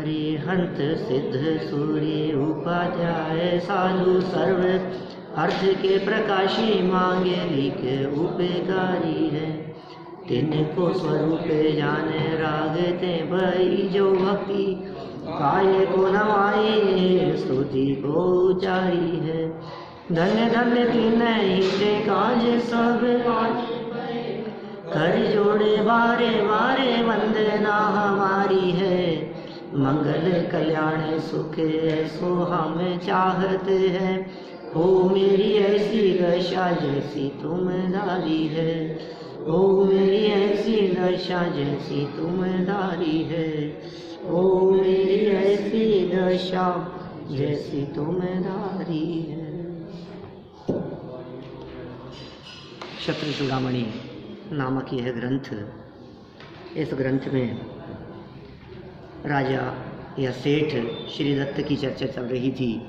अरिहंत सिद्ध सूर्य उपाध्याय साधु सर्व अर्थ के प्रकाशी मांगे लिख उपकारी है। तिनको स्वरूप जाने रागते भई जो भक्ति काय को नवाई स्तुति को उचारी है। धन्य धन्य तीनहि ते काज सब कर जोड़े बारे बारे वंदना हमारी है। मंगल कल्याण सुख सो हम चाहते हैं। हो मेरी ऐसी दशा जैसी तुम दारी है। ओ मेरी ऐसी दशा जैसी तुम दारी है। ओ मेरी ऐसी दशा जैसी तुम दारी है। क्षत्र चूड़ामणि नामक यह ग्रंथ, इस ग्रंथ में राजा या सेठ श्रीदत्त की चर्चा चल रही थी।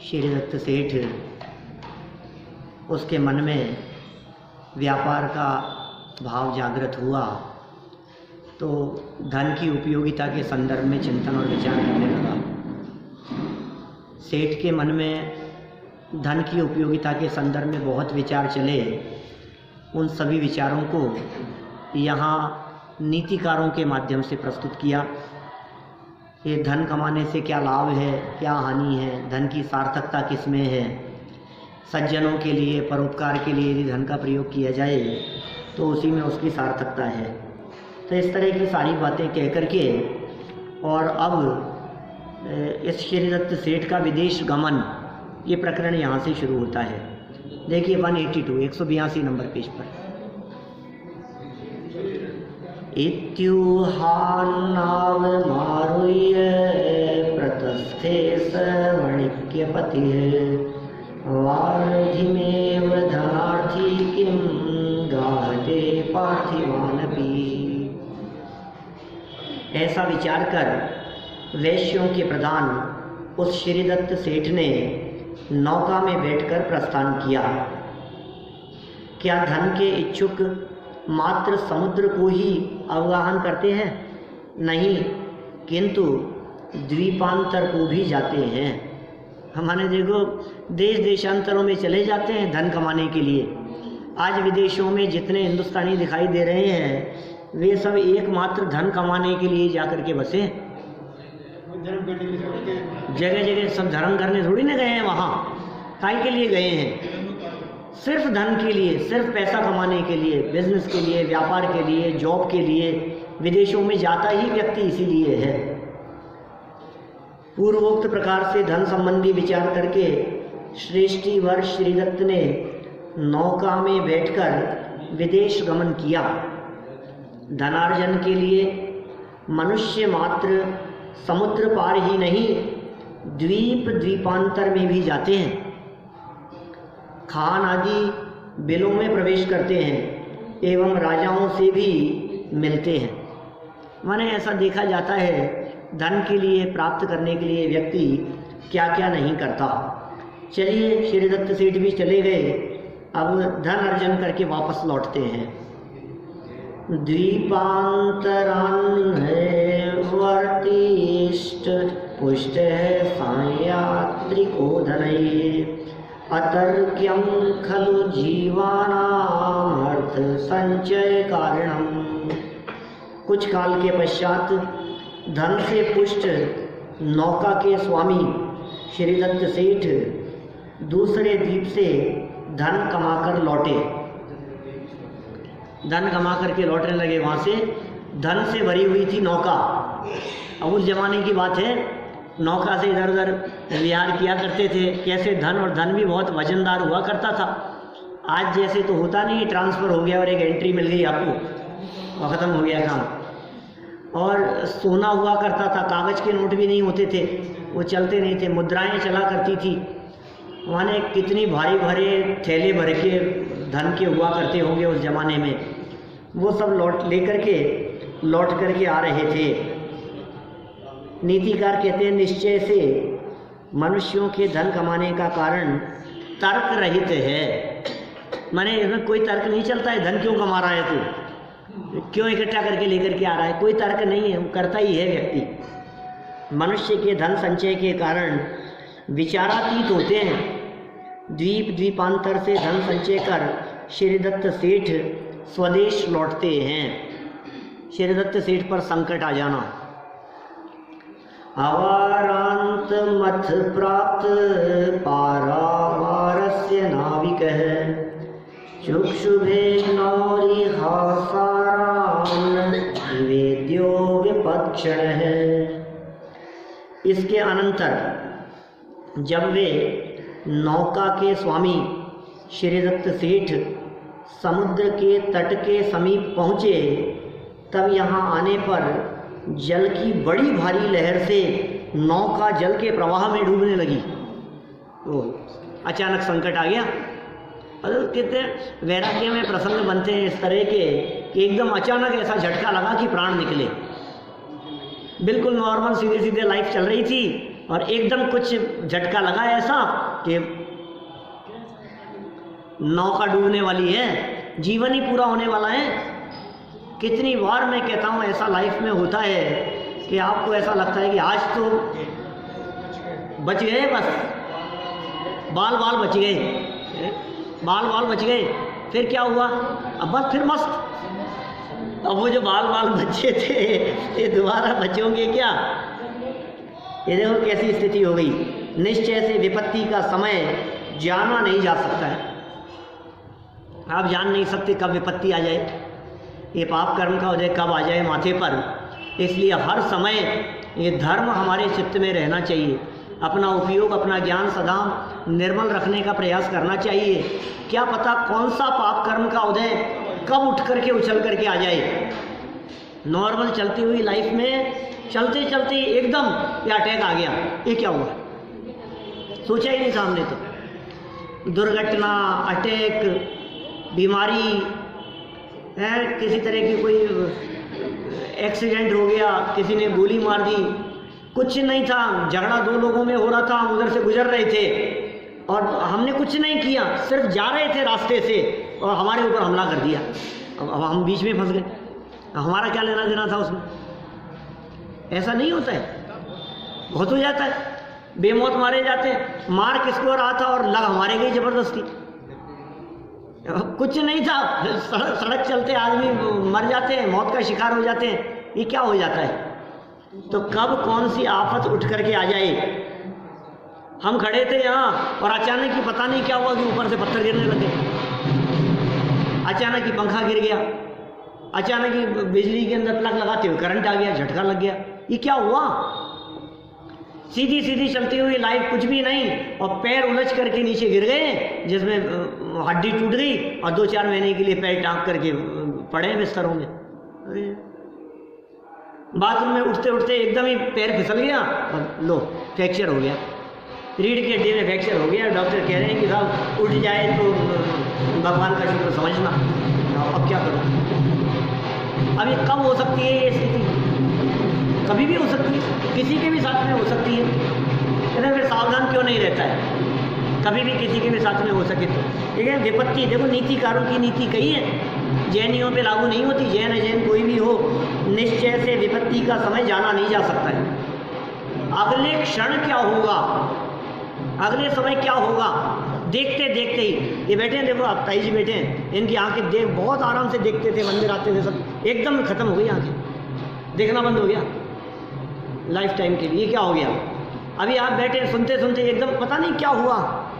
श्रीदत्त सेठ, उसके मन में व्यापार का भाव जागृत हुआ तो धन की उपयोगिता के संदर्भ में चिंतन और विचार करने लगा। सेठ के मन में धन की उपयोगिता के संदर्भ में बहुत विचार चले। उन सभी विचारों को यहाँ नीतिकारों के माध्यम से प्रस्तुत किया। ये धन कमाने से क्या लाभ है, क्या हानि है, धन की सार्थकता किसमें है, सज्जनों के लिए, परोपकार के लिए यदि धन का प्रयोग किया जाए तो उसी में उसकी सार्थकता है। तो इस तरह की सारी बातें कह करके और अब इस श्रीदत्त सेठ का विदेश गमन, ये प्रकरण यहाँ से शुरू होता है। देखिए 182 182 नंबर पेज पर। इत्युहान्नाव मारुह्य प्रतस्थे सवणिक्यपतिः वार्धिमेव धनार्थी किं गाहते पार्थिवानपि। ऐसा विचार कर वैश्यों के प्रधान उस श्रीदत्त सेठ ने नौका में बैठकर प्रस्थान किया। क्या धन के इच्छुक मात्र समुद्र को ही अवगाहन करते हैं? नहीं, किंतु द्वीपांतर को भी जाते हैं। हमारे देखो देश देशांतरों में चले जाते हैं धन कमाने के लिए। आज विदेशों में जितने हिंदुस्तानी दिखाई दे रहे हैं वे सब एकमात्र धन कमाने के लिए जाकर के बसे। जगह जगह सब धर्म करने थोड़ी ना गए हैं, वहाँ काय के लिए गए हैं? सिर्फ धन के लिए, सिर्फ पैसा कमाने के लिए, बिजनेस के लिए, व्यापार के लिए, जॉब के लिए विदेशों में जाता ही व्यक्ति इसीलिए है। पूर्वोक्त प्रकार से धन संबंधी विचार करके श्रेष्ठी वर श्रीदत्त ने नौका में बैठकर विदेश गमन किया। धनार्जन के लिए मनुष्य मात्र समुद्र पार ही नहीं, द्वीप द्वीपांतर में भी जाते हैं। खान आदि बिलों में प्रवेश करते हैं एवं राजाओं से भी मिलते हैं। माने ऐसा देखा जाता है धन के लिए, प्राप्त करने के लिए व्यक्ति क्या क्या नहीं करता। चलिए श्रीदत्त सेठ भी चले गए, अब धन अर्जन करके वापस लौटते हैं। द्वीपांतरान है वर्तिष्ठ पुष्ट है सायात्रिको धनये अतर्क्यम खलु जीवानाम अर्थ संचय कारणम। कुछ काल के पश्चात धन से पुष्ट नौका के स्वामी श्रीदत्त सेठ दूसरे द्वीप से धन कमाकर लौटे। धन कमा करके लौटने लगे। वहाँ से धन से भरी हुई थी नौका। अब उस जमाने की बात है, नौका से इधर उधर विहार किया करते थे। कैसे धन, और धन भी बहुत वजनदार हुआ करता था। आज जैसे तो होता नहीं, ट्रांसफ़र हो गया और एक एंट्री मिल गई आपको और ख़त्म हो गया काम। और सोना हुआ करता था, कागज़ के नोट भी नहीं होते थे, वो चलते नहीं थे, मुद्राएं चला करती थी। माने कितनी भारी भरे थैले भर के धन के हुआ करते होंगे उस ज़माने में। वो सब लौट करके आ रहे थे। नीतिकार कहते हैं निश्चय से मनुष्यों के धन कमाने का कारण तर्क रहित है। माने इसमें कोई तर्क नहीं चलता है धन क्यों कमा रहा है तू। क्यों इकट्ठा करके लेकर के आ रहा है? कोई तर्क नहीं है, वो करता ही है व्यक्ति। मनुष्य के धन संचय के कारण विचारातीत होते हैं। द्वीप द्वीपांतर से धन संचय कर श्रीदत्त सेठ स्वदेश लौटते हैं। श्रीदत्त सेठ पर संकट आ जाना। अवारांत मथ प्राप्त पारावारस्य नाविकः चुक्षुभे नौरी हासारान वेद्यो विपक्षणः। इसके अनंतर जब वे नौका के स्वामी श्रीदत्त सेठ समुद्र के तट के समीप पहुँचे, तब यहाँ आने पर जल की बड़ी भारी लहर से नौका जल के प्रवाह में डूबने लगी। तो अचानक संकट आ गया। और कितने वैराग्य में प्रसंग बनते हैं इस तरह के कि एकदम अचानक ऐसा झटका लगा कि प्राण निकले। बिल्कुल नॉर्मल सीधे सीधे लाइफ चल रही थी और एकदम कुछ झटका लगा ऐसा कि नौका डूबने वाली है, जीवन ही पूरा होने वाला है। कितनी बार मैं कहता हूँ ऐसा लाइफ में होता है कि आपको ऐसा लगता है कि आज तो बच गए, बस बाल बाल बच गए, बाल बाल बच गए। फिर क्या हुआ? अब बस फिर मस्त। अब वो जो बाल बाल बचे थे ये दोबारा बचोगे क्या? ये देखो कैसी स्थिति हो गई। निश्चय से विपत्ति का समय जाना नहीं जा सकता है। आप जान नहीं सकते कब विपत्ति आ जाए, ये पाप कर्म का उदय कब आ जाए माथे पर। इसलिए हर समय ये धर्म हमारे चित्त में रहना चाहिए। अपना उपयोग, अपना ज्ञान सदा निर्मल रखने का प्रयास करना चाहिए। क्या पता कौन सा पाप कर्म का उदय कब उठ करके उछल करके आ जाए। नॉर्मल चलती हुई लाइफ में चलते चलते एकदम ये अटैक आ गया। ये क्या हुआ? सोचा ही नहीं सामने। तो दुर्घटना, अटैक, बीमारी है, किसी तरह की कोई एक्सीडेंट हो गया, किसी ने गोली मार दी, कुछ नहीं था, झगड़ा दो लोगों में हो रहा था, हम उधर से गुजर रहे थे और हमने कुछ नहीं किया, सिर्फ जा रहे थे रास्ते से और हमारे ऊपर हमला कर दिया। अब हम बीच में फंस गए। हमारा क्या लेना देना था उसमें? ऐसा नहीं होता है, बहुत हो जाता है। बेमौत मारे जाते हैं। मार किसको रहा था और लग हमारे गई जबरदस्ती। कुछ नहीं था, सड़क चलते आदमी मर जाते हैं, मौत का शिकार हो जाते हैं। ये क्या हो जाता है? तो कब कौन सी आफत उठ करके आ जाए। हम खड़े थे यहाँ और अचानक ही पता नहीं क्या हुआ कि ऊपर से पत्थर गिरने लगे, अचानक ही पंखा गिर गया, अचानक ही बिजली के अंदर प्लग लगाते हुए करंट आ गया, झटका लग गया। ये क्या हुआ? सीधी सीधी चलती हुई लाइफ कुछ भी नहीं और पैर उलझ करके नीचे गिर गए, जिसमें हड्डी टूट गई और 2-4 महीने के लिए पैर टाँग करके पड़े बिस्तरों में। बाथरूम में उठते उठते एकदम ही पैर फिसल गया और लो फ्रैक्चर हो गया, रीढ़ की हड्डी में फ्रैक्चर हो गया। डॉक्टर कह रहे हैं कि साहब उठ जाए तो भगवान का शुक्र समझना। अब क्या करो? अब ये कब हो सकती है ये स्थिति? कभी भी हो सकती है, किसी के भी साथ में हो सकती है। इधर फिर सावधान क्यों नहीं रहता है? कभी भी किसी के भी साथ में हो सके तो। ठीक है, विपत्ति देखो नीतिकारों की नीति कही है, जैनियों पे लागू नहीं होती। जैन अजैन कोई भी हो, निश्चय से विपत्ति का समय जाना नहीं जा सकता है। अगले क्षण क्या होगा, अगले समय क्या होगा, देखते देखते ही। ये बैठे हैं, देखो आप ताई जी बैठे हैं, इनकी आंखें देख बहुत आराम से देखते थे, मंदिर आते थे, सब एकदम खत्म हो गई आंखें, देखना बंद हो गया लाइफ टाइम के लिए। क्या हो गया? अभी आप बैठे सुनते सुनते एकदम पता नहीं क्या हुआ,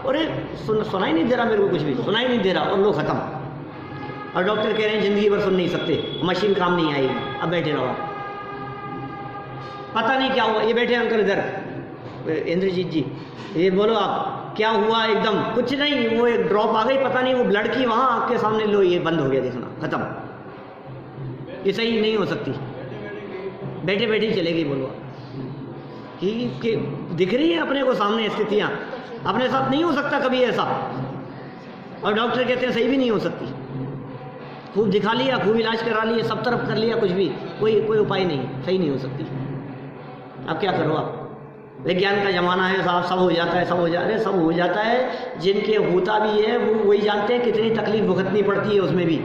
अरे सुनाई नहीं दे रहा, मेरे को कुछ भी सुनाई नहीं दे रहा और लो खत्म। और डॉक्टर कह रहे हैं जिंदगी भर सुन नहीं सकते, मशीन काम नहीं आएगी, अब बैठे रहो। पता नहीं क्या हुआ। ये बैठे अंकल इधर, इंद्रजीत जी, ये बोलो आप क्या हुआ? एकदम कुछ नहीं, वो एक ड्रॉप आ गई, पता नहीं वो ब्लड की, वहाँ आपके सामने लो ये बंद हो गया, देखना खत्म। ये सही नहीं हो सकती, बैठे बैठे चलेगी। बोलो कि दिख रही है अपने को सामने स्थितियाँ, अपने साथ नहीं हो सकता कभी ऐसा। और डॉक्टर कहते हैं सही भी नहीं हो सकती। खूब दिखा लिया, खूब इलाज करा लिया, सब तरफ कर लिया, कुछ भी कोई उपाय नहीं, सही नहीं हो सकती। अब क्या करो आप? विज्ञान का ज़माना है साहब, सब हो जाता है, सब हो जाता है। सब हो जाता है, जिनके होता भी है वो वही जानते हैं कितनी तकलीफ भुगतनी पड़ती है उसमें भी।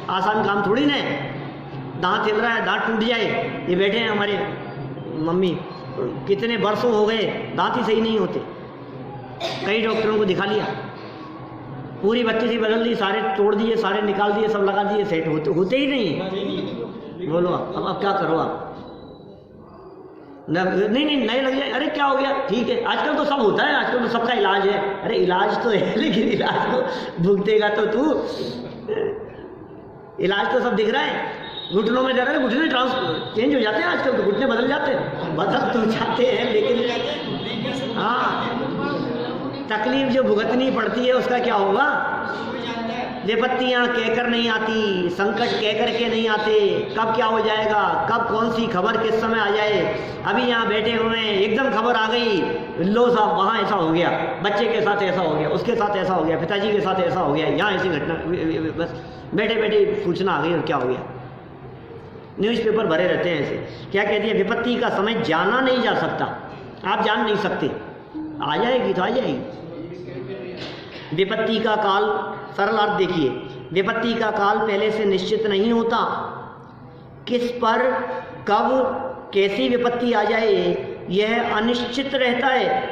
आसान काम थोड़ी ना है। दांत हिल रहा है, दांत टूट जाए। ये बैठे हैं हमारे मम्मी, कितने बरसों हो गए दांत ही सही नहीं होते, कई डॉक्टरों को दिखा लिया, पूरी बत्ती सी बदल दी, सारे तोड़ दिए, सारे निकाल दिए, सब लगा दिए, सेट होते ही नहीं। बोलो अब क्या करो आप? नहीं नए लग जाए, अरे क्या हो गया, ठीक है, आजकल तो सब होता है, आजकल तो सबका इलाज है। अरे इलाज तो है, लेकिन इलाज को भुगतेगा तो तू, इलाज तो सब दिख रहा है। घुटनों में जरा घुटने चेंज हो जाते हैं आजकल, तो घुटने बदल जाते हैं, बदल तो जाते हैं, लेकिन हाँ तकलीफ जो भुगतनी पड़ती है उसका क्या होगा? विपत्तियाँ कहकर नहीं आती, संकट कहकर के नहीं आते, कब क्या हो जाएगा, कब कौन सी खबर किस समय आ जाए। अभी यहाँ बैठे हुए हैं, एकदम खबर आ गई, लो साहब वहाँ ऐसा हो गया, बच्चे के साथ ऐसा हो गया, उसके साथ ऐसा हो गया, पिताजी के साथ ऐसा हो गया, यहाँ ऐसी घटना, बस बैठे बैठे सूचना आ गई और क्या हो गया। न्यूज़पेपर भरे रहते हैं ऐसे। क्या कहती है? विपत्ति का समय जाना नहीं जा सकता, आप जान नहीं सकते, आ जाएगी तो आ जाएगी। विपत्ति का काल, सरल अर्थ देखिए, विपत्ति का काल पहले से निश्चित नहीं होता, किस पर कब कैसी विपत्ति आ जाए यह अनिश्चित रहता है।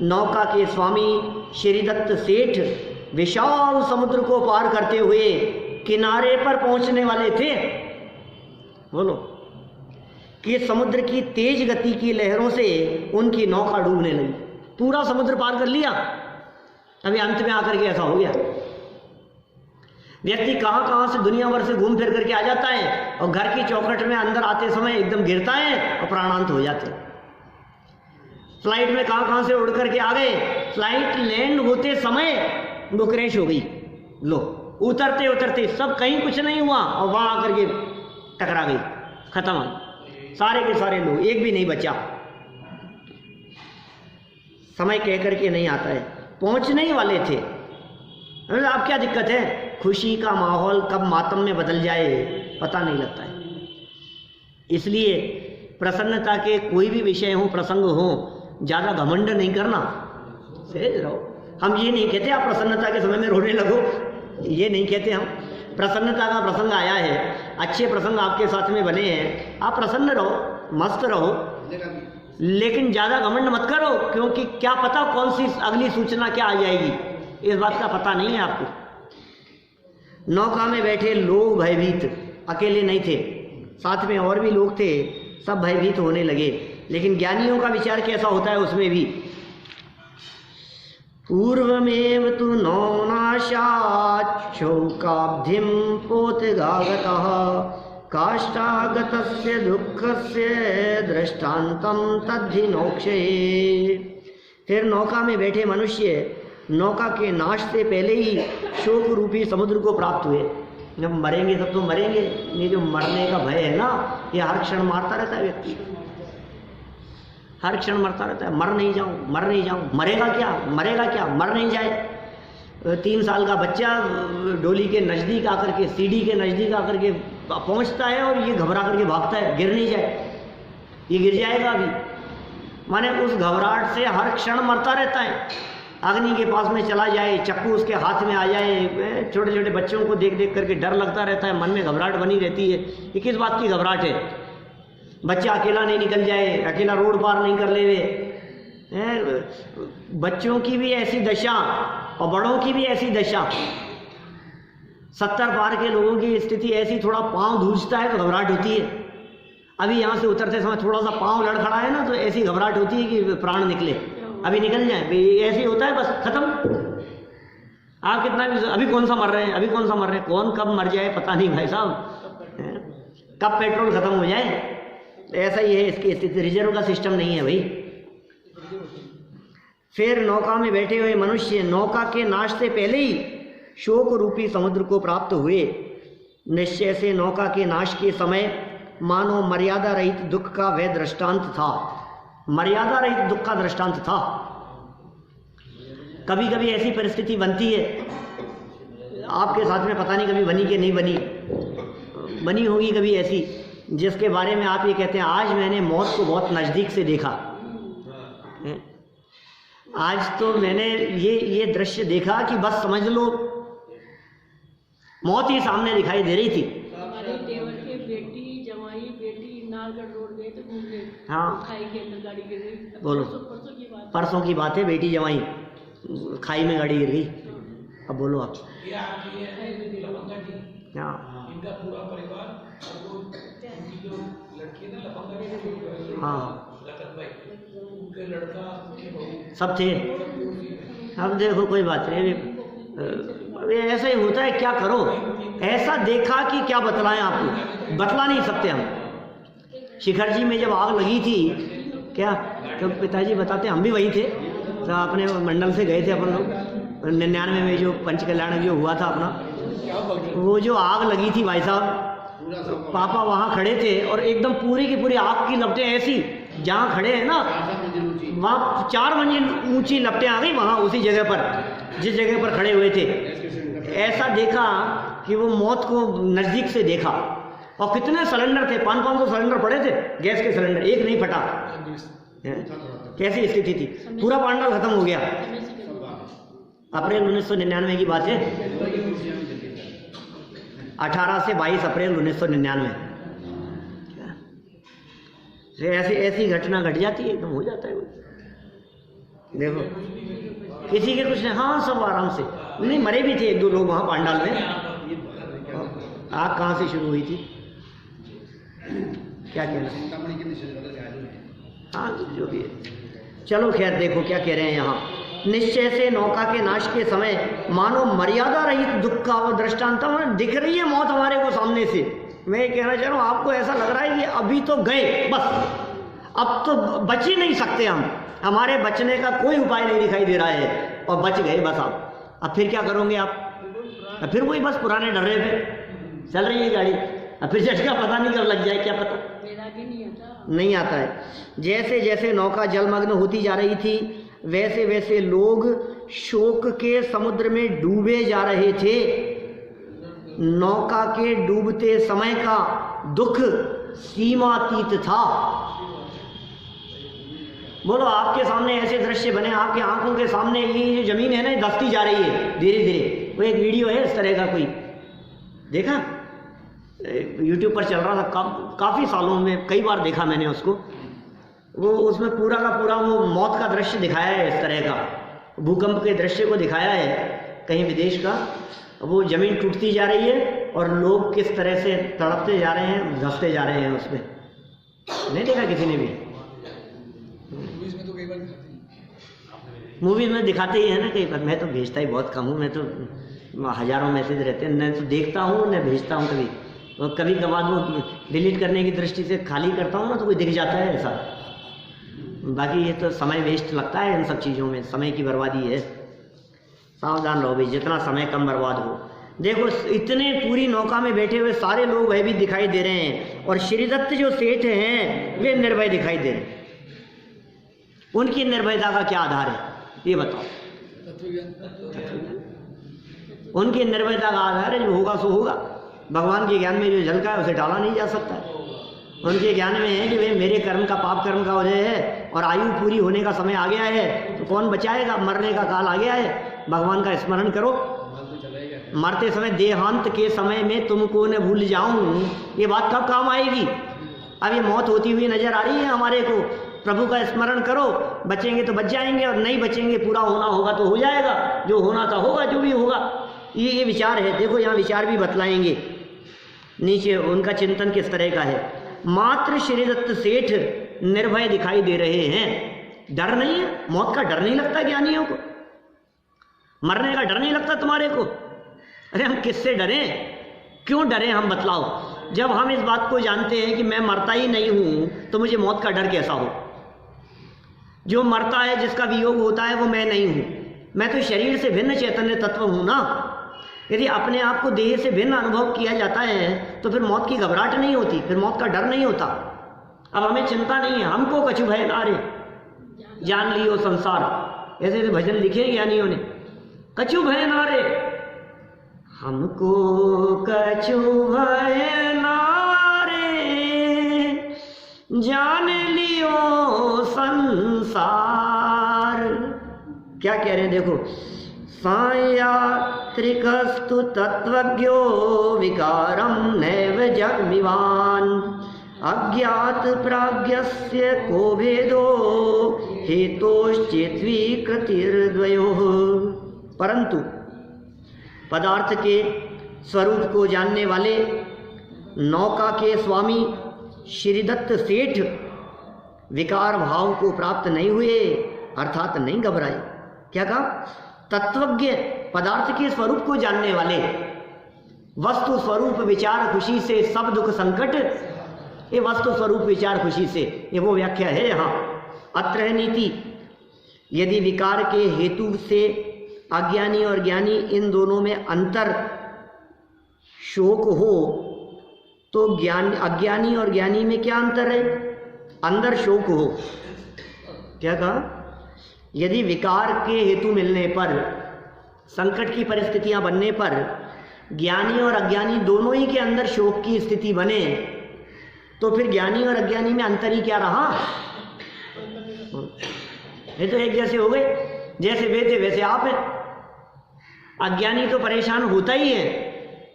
नौका के स्वामी श्रीदत्त सेठ विशाल समुद्र को पार करते हुए किनारे पर पहुंचने वाले थे। बोलो कि समुद्र की तेज गति की लहरों से उनकी नौका डूबने लगी, पूरा समुद्र पार कर लिया, अभी अंत में आकर के ऐसा हो गया। व्यक्ति कहाँ कहाँ से दुनिया भर से घूम फिर करके आ जाता है और घर की चौखट में अंदर आते समय एकदम गिरता है और प्राणांत हो जाते हैं। फ्लाइट में कहाँ कहाँ से उड़ करके आ गए, फ्लाइट लैंड होते समय वो क्रैश हो गई, लो उतरते उतरते सब कहीं कुछ नहीं हुआ और वहाँ आकर के टकरा गई, खत्म, सारे के सारे लोग, एक भी नहीं बचा। समय कह करके नहीं आता है, पहुंचने ही वाले थे। अब क्या दिक्कत है, खुशी का माहौल कब मातम में बदल जाए पता नहीं लगता है। इसलिए प्रसन्नता के कोई भी विषय हो, प्रसंग हो, ज़्यादा घमंड नहीं करना, सहज रहो। हम ये नहीं कहते आप प्रसन्नता के समय में रोने लगो, ये नहीं कहते हम। प्रसन्नता का प्रसंग आया है, अच्छे प्रसंग आपके साथ में बने हैं, आप प्रसन्न रहो, मस्त रहो, लेकिन ज़्यादा घमंड मत करो, क्योंकि क्या पता कौन सी अगली सूचना क्या आ जाएगी, इस बात का पता नहीं है आपको। नौका में बैठे लोग भयभीत, अकेले नहीं थे, साथ में और भी लोग थे, सब भयभीत होने लगे। लेकिन ज्ञानियों का विचार कैसा होता है उसमें भी, पूर्वमेव तु नौनाशात् शोकाब्धिं पोतगागतः काष्ठागतस्य दुःखस्य दृष्टान्तं तद्धि नोक्षये। फिर नौका में बैठे मनुष्य नौका के नाश से पहले ही शोक रूपी समुद्र को प्राप्त हुए। जब मरेंगे तब तो मरेंगे, ये जो मरने का भय है ना, ये हर क्षण मारता रहता है व्यक्ति, हर क्षण मरता रहता है, मर नहीं जाऊं, मर नहीं जाऊं, मरेगा क्या, मरेगा क्या, मर नहीं जाए। 3 साल का बच्चा डोली के नज़दीक आकर के, सीढ़ी के नज़दीक आकर के पहुंचता है और ये घबरा करके भागता है, गिर नहीं जाए, ये गिर जाएगा अभी, माने उस घबराहट से हर क्षण मरता रहता है। अग्नि के पास में चला जाए, चक्कू उसके हाथ में आ जाए, छोटे छोटे बच्चों को देख देख करके डर लगता रहता है, मन में घबराहट बनी रहती है। ये किस बात की घबराहट है? बच्चा अकेला नहीं निकल जाए, अकेला रोड पार नहीं कर ले, बच्चों की भी ऐसी दशा और बड़ों की भी ऐसी दशा। 70 पार के लोगों की स्थिति ऐसी, थोड़ा पाँव धूजता है तो घबराहट होती है। अभी यहाँ से उतरते समय थोड़ा सा पाँव लड़खड़ा है ना, तो ऐसी घबराहट होती है कि प्राण निकले, अभी निकल जाए, ऐसे ही होता है, बस खत्म। आप कितना भी, अभी कौन सा मर रहे हैं, अभी कौन सा मर रहे हैं, कौन कब मर जाए पता नहीं भाई साहब, कब पेट्रोल खत्म हो जाए, ऐसा ही है इसकी स्थिति। रिजर्व का सिस्टम नहीं है भाई। फिर नौका में बैठे हुए मनुष्य नौका के नाश से पहले ही शोक रूपी समुद्र को प्राप्त हुए। निश्चय से नौका के नाश के समय मानो मर्यादा रहित दुख का वह दृष्टांत था, मर्यादा रहित दुख का दृष्टांत था। कभी कभी ऐसी परिस्थिति बनती है, आपके साथ में पता नहीं कभी बनी कि नहीं बनी, बनी होगी कभी ऐसी, जिसके बारे में आप ये कहते हैं आज मैंने मौत को बहुत नज़दीक से देखा, आज तो मैंने ये दृश्य देखा कि बस समझ लो मौत ही सामने दिखाई दे रही थी। हमारे देवर के बेटी हाँ खाई के अंदर गाड़ी गिर गई। बोलो। परसों की बात है, बेटी जवाई खाई में गाड़ी गिर गई। अब बोलो आप। हाँ इनका पूरा परिवार और वो उनकी जो लड़की है ना लफंगा, हाँ लखन भाई, उनके लड़का, उनकी बहू सब थे। अब देखो कोई बात नहीं, अभी ऐसा ही होता है, क्या करो, ऐसा देखा कि क्या बतलाएं आपको, बतला नहीं सकते हम। शिखर जी में जब आग लगी थी क्या, तो पिताजी बताते हम भी वही थे, तो अपने मंडल से गए थे अपन लोग 99 में जो पंचकल्याण जो हुआ था अपना, वो जो आग लगी थी भाई साहब, पापा वहाँ खड़े थे और एकदम पूरी की पूरी आग की लपटें ऐसी, जहाँ खड़े हैं ना वहाँ 4 मंजिल ऊंची लपटें आ गई वहाँ उसी जगह पर जिस जगह पर खड़े हुए थे। ऐसा देखा कि वो मौत को नज़दीक से देखा। और कितने सिलेंडर थे, 500-500 सिलेंडर पड़े थे, गैस के सिलेंडर, एक नहीं फटा। कैसी स्थिति थी, पूरा पांडाल खत्म हो गया। अप्रैल 1999 की बात है, 18 से 22 अप्रैल 1999। ऐसी घटना घट जाती है, एकदम हो जाता है। देखो किसी के कुछ नहीं, हाँ सब आराम से, नहीं मरे भी थे 1-2 लोग वहाँ पांडाल में। आग कहाँ से शुरू हुई थी, क्या कहना, हाँ जो भी है। चलो खैर, देखो क्या कह रहे हैं यहाँ, निश्चय से नौका के नाश के समय मानो मर्यादा रहित दुख का वो दृष्टांत दिख रही है मौत हमारे को सामने से। मैं कहना चाह रहा हूँ, आपको ऐसा लग रहा है कि अभी तो गए बस, अब तो बच ही नहीं सकते हम, हमारे बचने का कोई उपाय नहीं दिखाई दे रहा है, और बच गए बस। आप अब फिर क्या करोगे आप, फिर वही बस पुराने डर्रे पे चल रही है गाड़ी, अब फिर झटका पता नहीं कब लग जाए, क्या पता, नहीं आता है। जैसे जैसे नौका जलमग्न होती जा रही थी, वैसे वैसे लोग शोक के समुद्र में डूबे जा रहे थे। नौका के डूबते समय का दुख सीमातीत था। बोलो, आपके सामने ऐसे दृश्य बने, आपकी आंखों के सामने ये जो जमीन है ना दबती जा रही है धीरे धीरे। वो एक वीडियो है इस तरह का, कोई देखा, यूट्यूब पर चल रहा था, काफ़ी सालों में कई बार देखा मैंने उसको। वो उसमें पूरा का पूरा वो मौत का दृश्य दिखाया है, इस तरह का भूकंप के दृश्य को दिखाया है कहीं विदेश का। वो ज़मीन टूटती जा रही है और लोग किस तरह से तड़पते जा रहे हैं, धंसते जा रहे हैं उसमें। नहीं देखा किसी ने भी? मूवीज में दिखाते ही है ना कई बार। मैं तो भेजता ही बहुत कम हूँ, मैं तो हज़ारों मैसेज रहते हैं, मैं तो देखता हूँ न भेजता हूँ कभी, और कभी कभार वो डिलीट करने की दृष्टि से खाली करता हूँ ना तो कोई दिख जाता है ऐसा। बाकी ये तो समय वेस्ट लगता है इन सब चीज़ों में, समय की बर्बादी है। सावधान रहो भाई, जितना समय कम बर्बाद हो। देखो इतने पूरी नौका में बैठे हुए सारे लोग वह भी दिखाई दे रहे हैं, और श्रीदत्त जो सेठ हैं वे निर्भय दिखाई दे रहे हैं। उनकी निर्भयता का क्या आधार है ये बताओ? उनकी निर्भयता का आधार है जो होगा सो होगा। भगवान के ज्ञान में जो झलका है उसे टाला नहीं जा सकता है। उनके ज्ञान में है कि भाई मेरे कर्म का, पाप कर्म का उदय है और आयु पूरी होने का समय आ गया है, तो कौन बचाएगा, मरने का काल आ गया है। भगवान का स्मरण करो, मरते समय देहांत के समय में तुमको न भूल जाऊं, ये बात कब काम आएगी? अब ये मौत होती हुई नजर आ रही है हमारे को। प्रभु का स्मरण करो, बचेंगे तो बच जाएंगे, और नहीं बचेंगे पूरा होना होगा तो हो जाएगा, जो होना था होगा, जो भी होगा। ये विचार है। देखो यहाँ विचार भी बतलाएंगे नीचे, उनका चिंतन किस तरह का है। मात्र श्रीदत्त सेठ निर्भय दिखाई दे रहे हैं। डर नहीं है, मौत का डर नहीं लगता ज्ञानियों को, मरने का डर नहीं लगता तुम्हारे को? अरे हम किससे डरें, क्यों डरें हम, बतलाओ। जब हम इस बात को जानते हैं कि मैं मरता ही नहीं हूं तो मुझे मौत का डर कैसा हो? जो मरता है, जिसका वियोग होता है, वो मैं नहीं हूं। मैं तो शरीर से भिन्न चैतन्य तत्व हूं ना। यदि अपने आप को देह से भिन्न अनुभव किया जाता है तो फिर मौत की घबराहट नहीं होती, फिर मौत का डर नहीं होता। अब हमें चिंता नहीं है, हमको कछु भय नारे जान लियो संसार, ऐसे भजन लिखे ज्ञानियों ने। कछु भय नारे, हमको कछु भय नारे जान लियो संसार। क्या कह रहे हैं देखो, सायात्रिकस्तु तत्वज्ञो विकारम नैव जगमिवान अज्ञात प्राज्ञस्य को भेदो हेतोश्चेत्वीकृतिर्द्वयोः। परंतु पदार्थ के स्वरूप को जानने वाले नौका के स्वामी श्रीदत्त सेठ विकार भाव को प्राप्त नहीं हुए, अर्थात नहीं घबराए। क्या कहा? तत्वज्ञ पदार्थ के स्वरूप को जानने वाले, वस्तु स्वरूप विचार खुशी से सब दुख संकट, ये वस्तु स्वरूप विचार खुशी से, ये वो व्याख्या है यहाँ। अत्र है नीति, यदि विकार के हेतु से अज्ञानी और ज्ञानी इन दोनों में अंतर शोक हो, तो ज्ञान अज्ञानी और ज्ञानी में क्या अंतर है? अंदर शोक हो। क्या कहा? यदि विकार के हेतु मिलने पर, संकट की परिस्थितियां बनने पर ज्ञानी और अज्ञानी दोनों ही के अंदर शोक की स्थिति बने, तो फिर ज्ञानी और अज्ञानी में अंतर ही क्या रहा? ये तो एक जैसे हो गए, जैसे वे थे वैसे आप हैं। अज्ञानी तो परेशान होता ही है,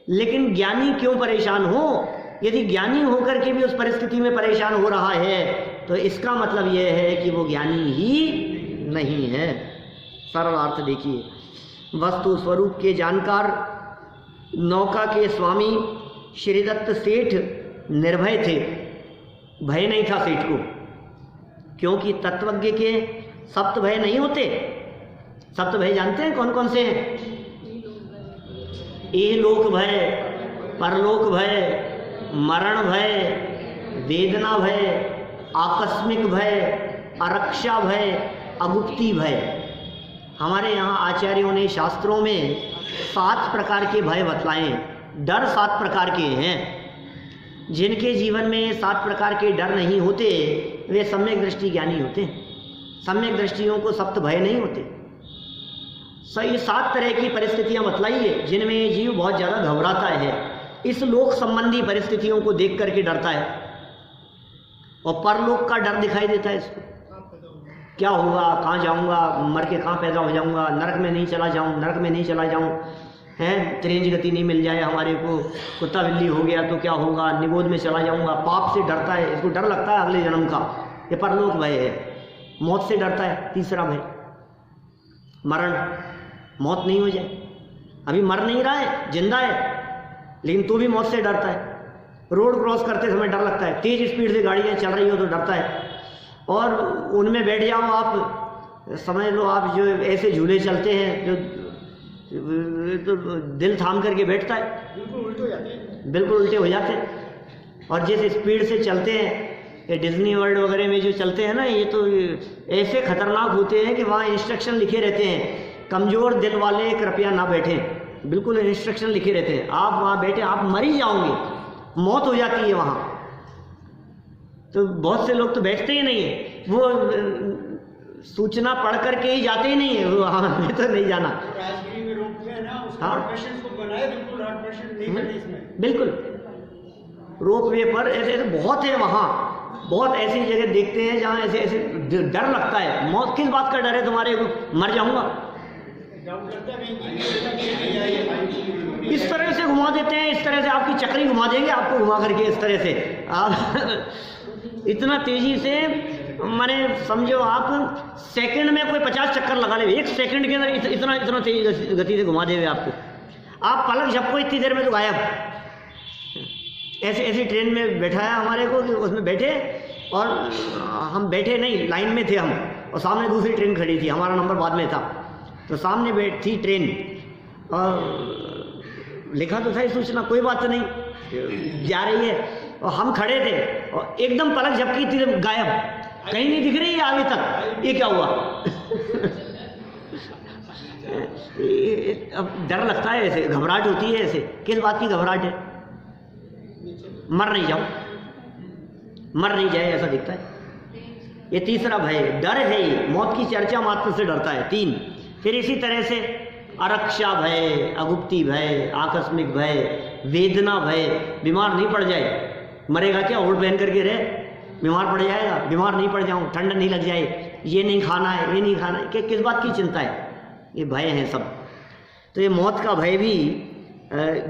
लेकिन ज्ञानी क्यों परेशान हो? यदि ज्ञानी होकर के भी उस परिस्थिति में परेशान हो रहा है, तो इसका मतलब यह है कि वो ज्ञानी ही नहीं है। सरल अर्थ देखिए, वस्तु स्वरूप के जानकार नौका के स्वामी श्रीदत्त सेठ निर्भय थे, भय नहीं था सेठ को, क्योंकि तत्वज्ञ के सप्त भय नहीं होते। सप्त भय जानते हैं कौन कौन से हैं? इहलोक भय, परलोक भय, मरण भय, वेदना भय, आकस्मिक भय, अरक्षा भय, अगुप्ती भय। हमारे यहाँ आचार्यों ने शास्त्रों में 7 प्रकार के भय बतलाए। डर 7 प्रकार के हैं। जिनके जीवन में 7 प्रकार के डर नहीं होते, वे सम्यक दृष्टि ज्ञानी होते हैं। सम्यक दृष्टियों को सप्त भय नहीं होते। सही 7 तरह की परिस्थितियां बतलाई है जिनमें जीव बहुत ज़्यादा घबराता है, इस लोक संबंधी परिस्थितियों को देख करके डरता है, और परलोक का डर दिखाई देता है इसको। क्या होगा, कहाँ जाऊँगा, मर के कहाँ पैदा हो जाऊँगा, नरक में नहीं चला जाऊँ, नरक में नहीं चला जाऊँ, हैं त्रिंज गति नहीं मिल जाए हमारे को, कुत्ता बिल्ली हो गया तो क्या होगा, निगोद में चला जाऊँगा। पाप से डरता है, इसको डर लगता है अगले जन्म का, ये परलोक भय है। मौत से डरता है, तीसरा भय मरण, मौत नहीं हो जाए। अभी मर नहीं रहा है, जिंदा है, लेकिन तो भी मौत से डरता है। रोड क्रॉस करते समय डर लगता है, तेज स्पीड से गाड़ियाँ चल रही हो तो डरता है। और उनमें बैठ जाओ आप, समझ लो आप जो ऐसे झूले चलते हैं जो तो दिल थाम करके बैठता है, बिल्कुल उल्टे हो जाते हैं, बिल्कुल उल्टे हो जाते हैं। और जिस स्पीड से चलते हैं, ये डिज्नी वर्ल्ड वगैरह में जो चलते हैं ना, ये तो ऐसे खतरनाक होते हैं कि वहाँ इंस्ट्रक्शन लिखे रहते हैं, कमज़ोर दिल वाले कृपया ना बैठें। बिल्कुल इंस्ट्रक्शन लिखे रहते हैं, आप वहाँ बैठे आप मर ही जाओगे, मौत हो जाती है वहाँ। तो बहुत से लोग तो बैठते ही नहीं है, वो सूचना पढ़ करके ही जाते ही नहीं है, वो हमें तो नहीं जाना। राजगिरी में रोपवे है ना, उसको हाँ, पेशेंट को बनाए, बिल्कुल हार्ट पेशेंट नहीं करते इसमें, बिल्कुल रोपवे पर ऐसे ऐसे बहुत है वहाँ, बहुत ऐसी जगह देखते हैं जहाँ ऐसे ऐसे डर लगता है। मौत किस बात का डर है तुम्हारे को? मर जाऊँगा, इस तरह से घुमा देते हैं, इस तरह से आपकी चक्री घुमा देंगे, आपको घुमा करके इस तरह से आप इतना तेजी से, माने समझो आप सेकंड में कोई 50 चक्कर लगा ले, 1 सेकंड के अंदर इतना इतना तेज गति से घुमा देंगे आपको। आप पलक झपको इतनी देर में तो गायब। ऐसे ऐसी ट्रेन में बैठाया हमारे को कि उसमें बैठे, और हम बैठे नहीं, लाइन में थे हम, और सामने दूसरी ट्रेन खड़ी थी, हमारा नंबर बाद में था, तो सामने बैठ थी ट्रेन, और लिखा तो था ही सूचना, कोई बात नहीं जा रही है, और हम खड़े थे और एकदम पलक झपकी थी, गायब, कहीं नहीं दिख रही है आगे तक। ये क्या हुआ? अब डर लगता है, ऐसे घबराहट होती है। ऐसे किस बात की घबराहट है? मर नहीं जाओ, मर नहीं जाए ऐसा दिखता है। ये तीसरा भय, डर है ये, मौत की चर्चा मात्र से डरता है। 3, फिर इसी तरह से अरक्षा भय, अगुप्ती भय, आकस्मिक भय, वेदना भय, बीमार नहीं पड़ जाए, मरेगा क्या, ओढ़ पहन करके रहे, बीमार पड़ जाएगा, बीमार नहीं पड़ जाऊँ, ठंड नहीं लग जाए, ये नहीं खाना है, ये नहीं खाना है, किस बात की चिंता है? ये भय है सब। तो ये मौत का भय भी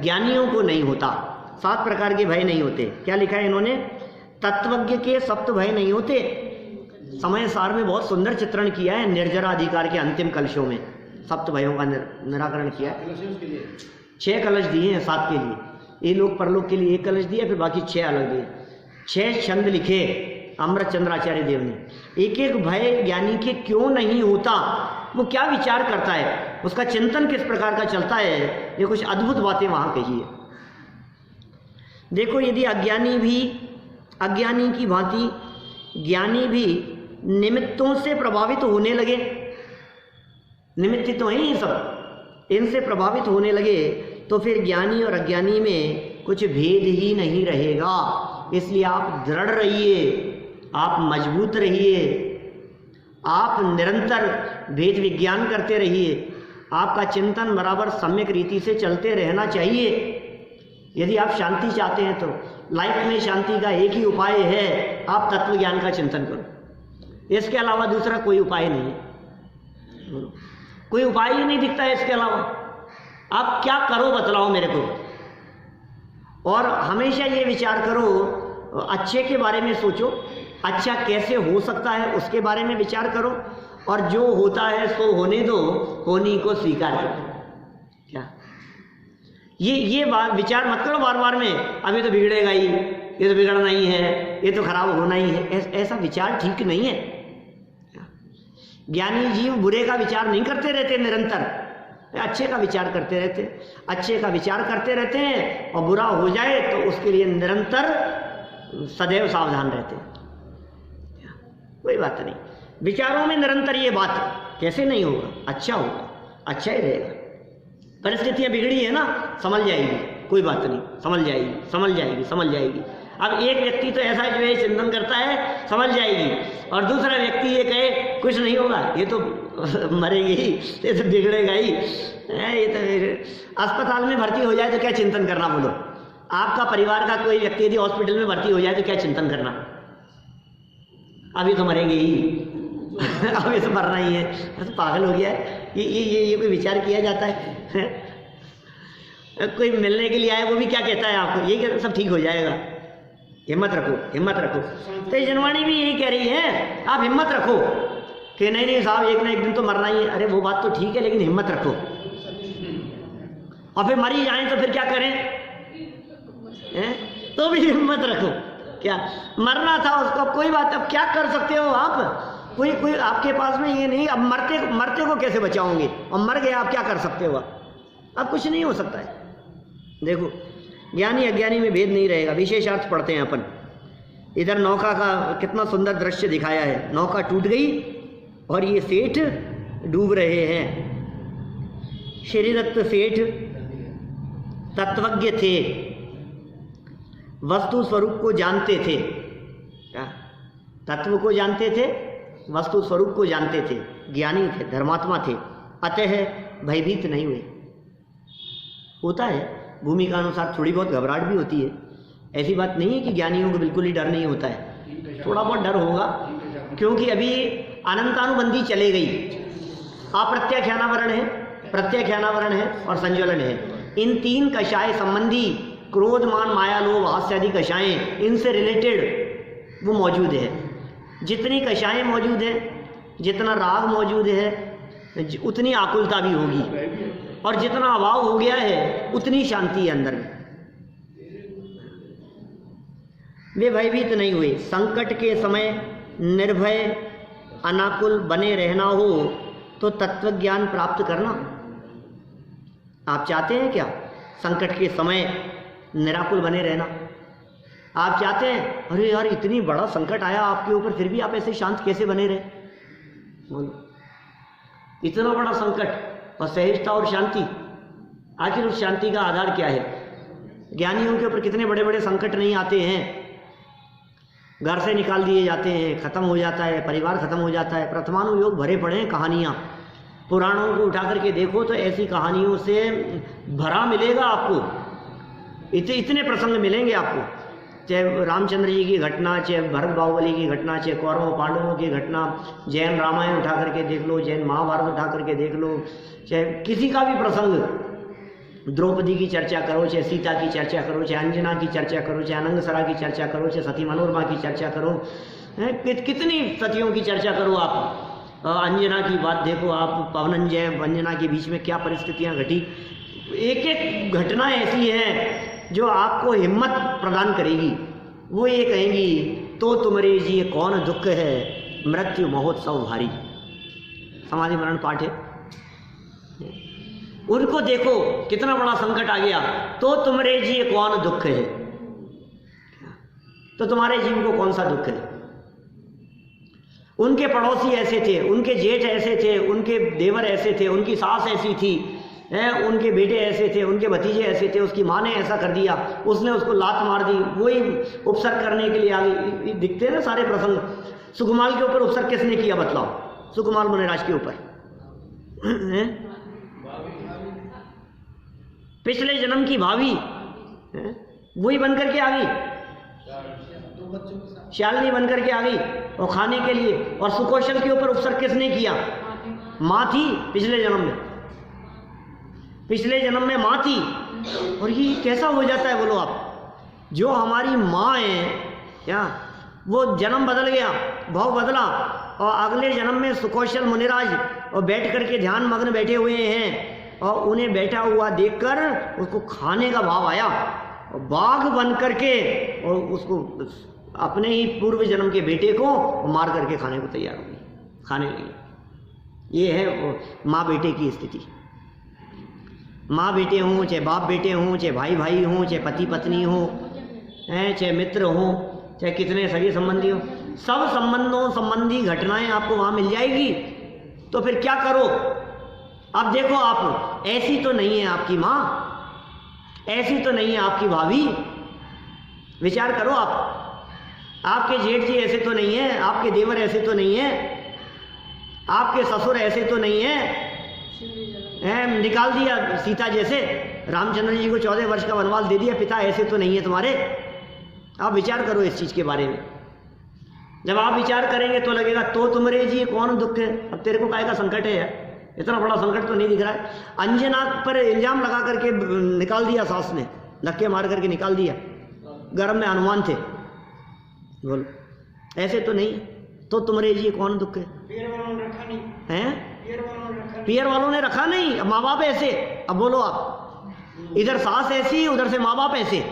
ज्ञानियों को नहीं होता। 7 प्रकार के भय नहीं होते। क्या लिखा है इन्होंने? तत्वज्ञ के सप्त भय नहीं होते। समय सार में बहुत सुंदर चित्रण किया है निर्जरा अधिकार के अंतिम कलशों में, सप्त भयों का निराकरण किया है। 6 कलश दिए हैं 7 के लिए, ये लोग परलोक के लिए 1 कलश दिया, फिर बाकी 6 अलग दिए। 6 छंद लिखे अमृत चंद्राचार्य देव ने। एक एक भय ज्ञानी के क्यों नहीं होता, वो क्या विचार करता है, उसका चिंतन किस प्रकार का चलता है, ये कुछ अद्भुत बातें वहाँ कही है। देखो, यदि अज्ञानी की भांति ज्ञानी भी निमित्तों से प्रभावित होने लगे, निमित्त तो हैं ये सब, इनसे प्रभावित होने लगे तो फिर ज्ञानी और अज्ञानी में कुछ भेद ही नहीं रहेगा। इसलिए आप दृढ़ रहिए, आप मजबूत रहिए, आप निरंतर भेद विज्ञान करते रहिए, आपका चिंतन बराबर सम्यक रीति से चलते रहना चाहिए। यदि आप शांति चाहते हैं तो लाइफ में शांति का एक ही उपाय है, आप तत्व ज्ञान का चिंतन करो। इसके अलावा दूसरा कोई उपाय नहीं है, कोई उपाय ही नहीं दिखता है इसके अलावा। आप क्या करो बतलाओ मेरे को। और हमेशा ये विचार करो, अच्छे के बारे में सोचो, अच्छा कैसे हो सकता है उसके बारे में विचार करो, और जो होता है सो होने दो, होनी को स्वीकार करो। क्या ये बात विचार मत करो बार बार में, अभी तो बिगड़ेगा ही, ये तो बिगड़ना ही है, ये तो खराब होना ही है। ऐसा विचार ठीक नहीं है। ज्ञानी जीव बुरे का विचार नहीं करते रहते निरंतर, अच्छे का विचार करते रहते, अच्छे का विचार करते रहते हैं, और बुरा हो जाए तो उसके लिए निरंतर सदैव सावधान रहते हैं। कोई बात नहीं, विचारों में निरंतर ये बात कैसे नहीं होगा, अच्छा होगा, अच्छा ही रहेगा। परिस्थितियां बिगड़ी है ना, संभल जाएगी, कोई बात नहीं, संभल जाएगी, संभल जाएगी, संभल जाएगी। अब एक व्यक्ति तो ऐसा जो है चिंतन करता है संभल जाएगी, और दूसरा व्यक्ति ये कहे कुछ नहीं होगा, ये तो मरेंगे ही, ये तो बिगड़ेगा ही, ये तो अस्पताल में भर्ती हो जाए तो क्या चिंतन करना, बोलो। आपका परिवार का कोई व्यक्ति यदि हॉस्पिटल में भर्ती हो जाए तो क्या चिंतन करना, अभी तो मरेंगे ही अभी तो मरना ही है, तो पागल हो गया है। ये कोई विचार किया जाता है? कोई मिलने के लिए आए वो भी क्या कहता है आपको, ये कहता सब ठीक हो जाएगा, हिम्मत रखो, हिम्मत रखो। तो जनवाणी भी यही कह रही है, आप हिम्मत रखो कि नहीं नहीं साहब एक ना एक दिन तो मरना ही है। अरे वो बात तो ठीक है, लेकिन हिम्मत रखो। और फिर मरी जाए तो फिर क्या करें, तो भी हिम्मत रखो। क्या मरना था उसको, कोई बात, अब क्या कर सकते हो आप, कोई आपके पास में ये नहीं, अब मरते को कैसे बचाओगे, और मर गए आप क्या कर सकते हो, अब कुछ नहीं हो सकता है। देखो, ज्ञानी अज्ञानी में भेद नहीं रहेगा। विशेषार्थ पढ़ते हैं अपन। इधर नौका का कितना सुंदर दृश्य दिखाया है, नौका टूट गई और ये सेठ डूब रहे हैं। श्रीदत्त सेठ तत्वज्ञ थे, वस्तु स्वरूप को जानते थे, तत्व को जानते थे, वस्तु स्वरूप को जानते थे, ज्ञानी थे, धर्मात्मा थे, अतः भयभीत नहीं हुए। होता है भूमि का अनुसार थोड़ी बहुत घबराहट भी होती है, ऐसी बात नहीं है कि ज्ञानियों को बिल्कुल ही डर नहीं होता है, थोड़ा बहुत डर होगा, क्योंकि अभी अनंतानुबंधी चले गई। अप्रत्याख्यानावरण है, प्रत्याख्यानावरण है और संज्वलन है। इन 3 कषाय संबंधी क्रोध मान माया लोभ हास्य आदि कषाएं, इनसे रिलेटेड वो मौजूद है। जितनी कषाएं मौजूद है, जितना राग मौजूद है, उतनी आकुलता भी होगी, और जितना अभाव हो गया है उतनी शांति है अंदर में। वे भयभीत नहीं हुए। संकट के समय निर्भय अनाकुल बने रहना हो तो तत्वज्ञान प्राप्त करना। आप चाहते हैं क्या संकट के समय निराकुल बने रहना? आप चाहते हैं, अरे यार इतनी बड़ा संकट आया आपके ऊपर, फिर भी आप ऐसे शांत कैसे बने रहे? बोलो, इतना बड़ा संकट और सहजता और शांति, आखिर उस शांति का आधार क्या है? ज्ञानियों के ऊपर कितने बड़े बड़े संकट नहीं आते हैं, घर से निकाल दिए जाते हैं, खत्म हो जाता है, परिवार खत्म हो जाता है, प्रथमानुयोग भरे पड़े हैं कहानियाँ। पुराणों को उठा करके देखो तो ऐसी कहानियों से भरा मिलेगा आपको, इतने प्रसंग मिलेंगे आपको, चाहे रामचंद्र जी की घटना, चाहे भरत बाहुबली की घटना, चाहे कौरवों पांडवों की घटना, जैन रामायण उठा करके देख लो, जैन महाभारत उठा करके देख लो, चाहे किसी का भी प्रसंग, द्रौपदी की चर्चा करो, चाहे सीता की चर्चा करो, चाहे अंजना की चर्चा करो, चाहे अनंगसरा की चर्चा करो, चाहे सती मनोरमा की चर्चा करो, कितनी सतियों की चर्चा करो आप। अंजना की बात देखो आप, पवनंजय अंजना के बीच में क्या परिस्थितियां घटी। एक एक घटना ऐसी है जो आपको हिम्मत प्रदान करेगी। वो ये कहेंगी, तो तुम्हारे जी कौन दुख है, मृत्यु महोत्सव भारी। समाधि मरण पाठ है। उनको देखो कितना बड़ा संकट आ गया, तो तुम्हारे जी कौन दुख है। तो तुम्हारे जीव को कौन सा दुख है। उनके पड़ोसी ऐसे थे, उनके जेठ ऐसे थे, उनके देवर ऐसे थे, उनकी सास ऐसी थी, उनके बेटे ऐसे थे, उनके भतीजे ऐसे थे, उसकी माँ ने ऐसा कर दिया, उसने उसको लात मार दी, वही उपसर्ग करने के लिए आ गई। दिखते हैं ना सारे प्रसंग। सुकुमाल के ऊपर उपसर्ग किसने किया बतलाओ, सुकुमाल मुनिराज के ऊपर। पिछले जन्म की भाभी वही बनकर के आ गई, शालिनी बनकर के आ गई और खाने के लिए। और सुकौशल के ऊपर उपसर्ग किसने किया, माँ थी पिछले जन्म में, पिछले जन्म में माँ थी। और ये कैसा हो जाता है बोलो आप, जो हमारी माँ है क्या, वो जन्म बदल गया, भाव बदला, और अगले जन्म में सुकौशल मुनिराज और बैठ करके ध्यान मग्न बैठे हुए हैं, और उन्हें बैठा हुआ देखकर उसको खाने का भाव आया, और बाघ बन करके और उसको अपने ही पूर्व जन्म के बेटे को मार करके खाने को तैयार हो गई, खाने लगी। ये है माँ बेटे की स्थिति। माँ बेटे हों, चाहे बाप बेटे हों, चाहे भाई भाई हों, चाहे पति पत्नी हों, चाहे मित्र हों, चाहे कितने सगे संबंधी हों, सब संबंधों संबंधी घटनाएं आपको वहाँ मिल जाएगी। तो फिर क्या करो। अब देखो आप, ऐसी तो नहीं है आपकी माँ, ऐसी तो नहीं है आपकी भाभी। विचार करो आप, आपके जेठ जी ऐसे तो नहीं है, आपके देवर ऐसे तो नहीं है, आपके ससुर ऐसे तो नहीं है, निकाल दिया सीता जैसे, रामचंद्र जी को 14 वर्ष का वनवास दे दिया, पिता ऐसे तो नहीं है तुम्हारे। आप विचार करो इस चीज के बारे में। जब आप विचार करेंगे तो लगेगा, तो तुम्हारे जी कौन दुख है। अब तेरे को काहे का संकट है यार, इतना बड़ा संकट तो नहीं दिख रहा है। अंजना पर इल्जाम लगा करके निकाल दिया सास ने, धक्के मार करके निकाल दिया, गर्भ में हनुमान थे। बोलो ऐसे तो नहीं, तो तुम्हारे जी कौन दुख है। पियर वालों ने रखा नहीं, हैं पियर वालों ने रखा नहीं। पियर वालों ने रखा नहीं, अब माँ बाप ऐसे। अब बोलो आप, इधर सास ऐसी, उधर से माँ बाप ऐसे।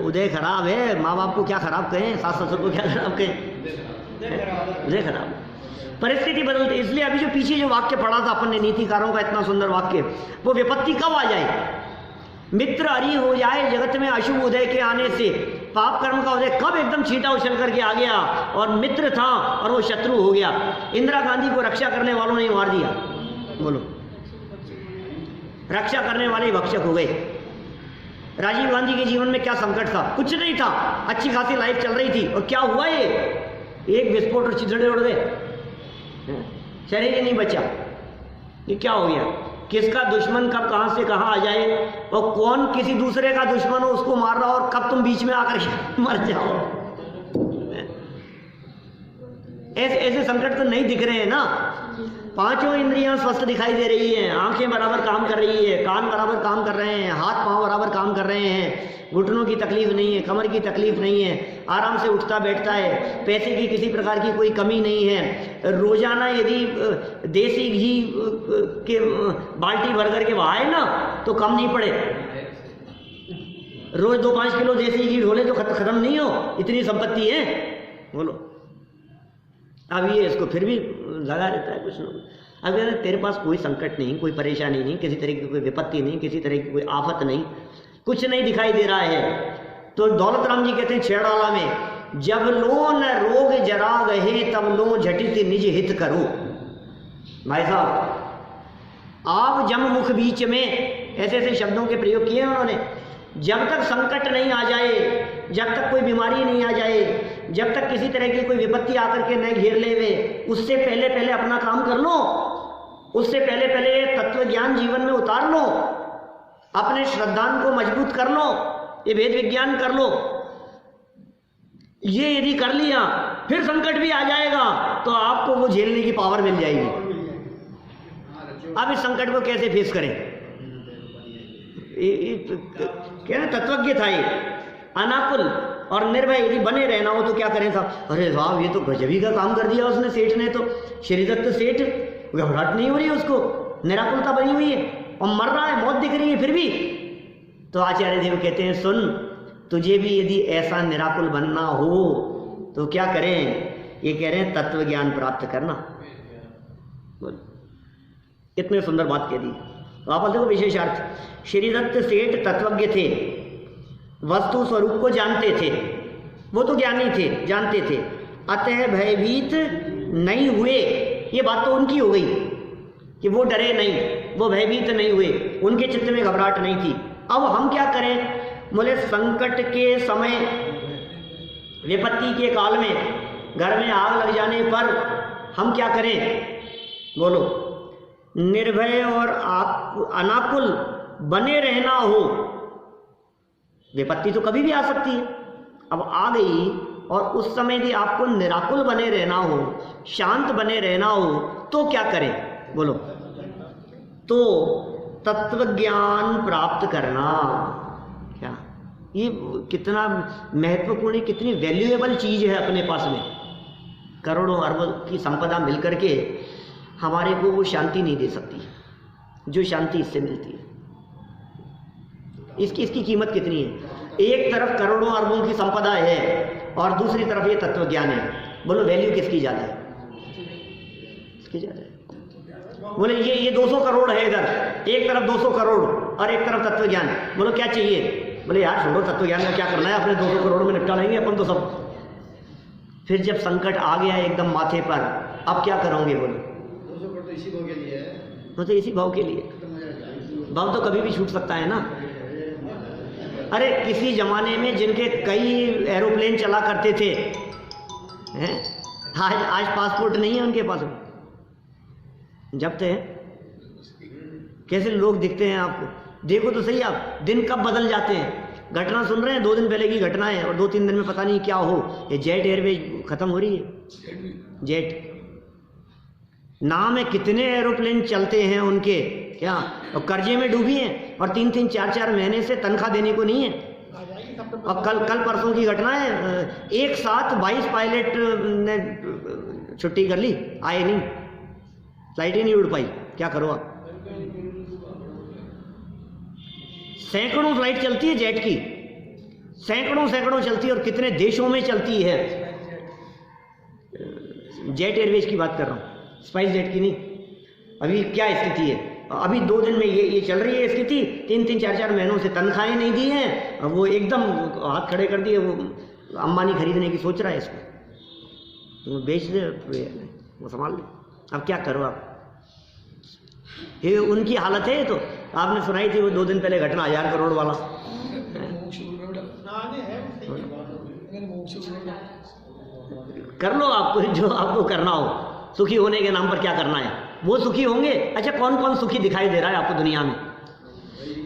उदय खराब है, माँ बाप को क्या खराब कहें, सास ससुर को क्या खराब कहें, उदय खराब। परिस्थिति बदलती। इसलिए अभी जो पीछे जो वाक्य पढ़ा था अपन ने, नीतिकारों का इतना सुंदर वाक्य, वो विपत्ति कब आ जाए। मित्र हरि हो जाए जगत में अशुभ उदय के आने से। पाप कर्म का उदय कब एकदम छींटा उछल करके आ गया, और मित्र था और वो शत्रु हो गया। इंदिरा गांधी को रक्षा करने वालों ने मार दिया। बोलो, रक्षा करने वाले भक्षक हो गए। राजीव गांधी के जीवन में क्या संकट था, कुछ नहीं था, अच्छी खासी लाइफ चल रही थी, और क्या हुआ, ये एक विस्फोट और चिथड़े उड़ गए, शरीर ही नहीं बचा। ये क्या हो गया, किसका दुश्मन कब कहां से कहां आ जाए, और कौन किसी दूसरे का दुश्मन हो उसको मार रहा हो, और कब तुम बीच में आकर मर जाओ। ऐसे संकट तो नहीं दिख रहे हैं ना। पांचों इंद्रियां स्वस्थ दिखाई दे रही हैं, आंखें बराबर काम कर रही है, कान बराबर काम कर रहे हैं, हाथ पांव बराबर काम कर रहे हैं, घुटनों की तकलीफ नहीं है, कमर की तकलीफ नहीं है, आराम से उठता बैठता है, पैसे की किसी प्रकार की कोई कमी नहीं है। रोजाना यदि देसी घी के बाल्टी भर करके बहाए ना तो कम नहीं पड़े। रोज 2-5 किलो देसी घी ढोले तो खत्म नहीं हो, इतनी संपत्ति है। बोलो, अब ये इसको फिर भी लगा रहता है कुछ ना कुछ। अब यार तेरे पास कोई संकट नहीं, कोई परेशानी नहीं, किसी तरह की कोई विपत्ति नहीं, किसी तरह की कोई आफत नहीं, कुछ नहीं दिखाई दे रहा है, तो दौलत राम जी कहते हैं छेड़ाला में, जब लो न रोग जरा गहे तब लो झटित निज हित करो। भाई साहब, आप जम मुख बीच में, ऐसे ऐसे शब्दों के प्रयोग किए उन्होंने। जब तक संकट नहीं आ जाए, जब तक कोई बीमारी नहीं आ जाए, जब तक किसी तरह की कोई विपत्ति आकर के न घेर ले वे, उससे पहले पहले अपना काम कर लो, उससे पहले पहले तत्व ज्ञान जीवन में उतार लो, अपने श्रद्धान को मजबूत कर लो, ये वेद विज्ञान कर लो। ये यदि कर लिया, फिर संकट भी आ जाएगा तो आपको वो झेलने की पावर मिल जाएगी। अब इस संकट को कैसे फेस करें। क्या तत्वज्ञ था ये, अनाकुल और निर्भय यदि बने रहना हो तो क्या करें साहब। अरे साहब ये तो गजबी का काम कर दिया उसने, सेठ ने तो, श्रीदत्त सेठ, घबराहट नहीं हो रही है उसको, निराकुलता बनी हुई है और मर रहा है, मौत दिख रही है फिर भी। तो आचार्य देव कहते हैं सुन, तुझे भी यदि ऐसा निराकुल बनना हो तो क्या करें, ये कह रहे हैं तत्व ज्ञान प्राप्त करना। बोल, इतने सुंदर बात कह दी। वापस देखो विशेषार्थ, श्रीदत्त सेठ तत्वज्ञ थे, वस्तु स्वरूप को जानते थे, वो तो ज्ञानी थे, जानते थे, अतः भयभीत नहीं हुए। ये बात तो उनकी हो गई कि वो डरे नहीं, वो भयभीत नहीं हुए, उनके चित्त में घबराहट नहीं थी। अब हम क्या करें, बोले संकट के समय, विपत्ति के काल में, घर में आग लग जाने पर हम क्या करें, बोलो, निर्भय और अनाकुल बने रहना हो। विपत्ति तो कभी भी आ सकती है, अब आ गई, और उस समय यदि आपको निराकुल बने रहना हो, शांत बने रहना हो तो क्या करें, बोलो, तो तत्वज्ञान प्राप्त करना। क्या ये कितना महत्वपूर्ण, कितनी वैल्यूएबल चीज है अपने पास में। करोड़ों अरबों की संपदा मिलकर के हमारे को वो शांति नहीं दे सकती जो शांति इससे मिलती है। इसकी कीमत कितनी है। एक तरफ करोड़ों अरबों की संपदा है और दूसरी तरफ ये तत्व ज्ञान है। बोलो वैल्यू किसकी ज़्यादा है? किसकी ज़्यादा है? बोले ये 200 करोड़ है इधर, एक तरफ 200 करोड़ और एक तरफ तत्व ज्ञान। बोलो क्या चाहिए? बोले यार छोड़ो, तत्व ज्ञान का क्या करना है, अपने 200 करोड़ में निपटा लेंगे अपन तो सब। फिर जब संकट आ गया एकदम माथे पर, अब क्या करोगे? बोलो 200 करोड़ तो इसी भाव के लिए है। तो इसी भाव के लिए, भाव तो कभी भी छूट सकता है ना। अरे किसी जमाने में जिनके कई एरोप्लेन चला करते थे हैं, आज पासपोर्ट नहीं है उनके पास, जब्त है। कैसे लोग दिखते हैं आपको, देखो तो सही आप, दिन कब बदल जाते हैं। घटना सुन रहे हैं 2 दिन पहले की घटना है और 2-3 दिन में पता नहीं क्या हो। ये जेट एयरवेज खत्म हो रही है, जेट नाम है, कितने एरोप्लेन चलते हैं उनके, क्या और कर्जे में डूबी हैं और 3-3, 4-4 महीने से तनख्वाह देने को नहीं है। और कल परसों की घटना है, एक साथ 22 पायलट ने छुट्टी कर ली, आए नहीं, फ्लाइट ही नहीं उड़ पाई। क्या करो आप? सैकड़ों फ्लाइट चलती है जेट की, सैकड़ों चलती है और कितने देशों में चलती है। जेट एयरवेज की बात कर रहा हूँ, स्पाइस जेट की नहीं। अभी क्या स्थिति है, अभी 2 दिन में ये चल रही है स्थिति। 3-3, 4-4 महीनों से तनख्वाहें नहीं दी हैं, वो एकदम हाथ खड़े कर दिए। वो अंबानी खरीदने की सोच रहा है इसको, तो बेच दे, वो संभाल ले। अब क्या करो आप, ये उनकी हालत है। तो आपने सुनाई थी वो 2 दिन पहले घटना 1000 करोड़ वाला। कर लो आपको जो आपको करना हो, सुखी होने के नाम पर क्या करना है, वो सुखी होंगे। अच्छा कौन कौन सुखी दिखाई दे रहा है आपको दुनिया में?